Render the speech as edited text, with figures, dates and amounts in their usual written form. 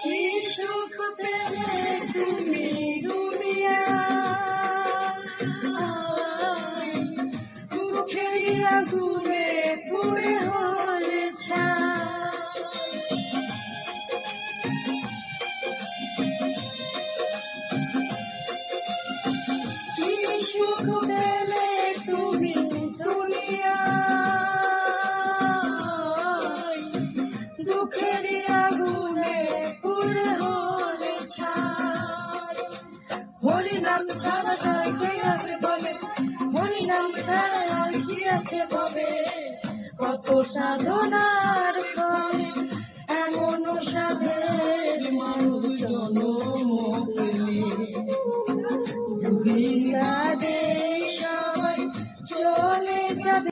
কি সুখ পেলে তুমি দুনিয়ায়, মুখের আগুনে পুড়ে হলে ছাই। কি সুখ পেলে তুমি দুনিয়ায়, দুঃখের আগুনে পুড়ে হলে ছাই। হরিনাম ছাড়া আর কি আছে বলে, হরিনাম ছাড়া আর কি আছে বলে, কত সাধনার ফলে এমন সাধের মানুষ জন্ম পেলে। গোবিন্দা দে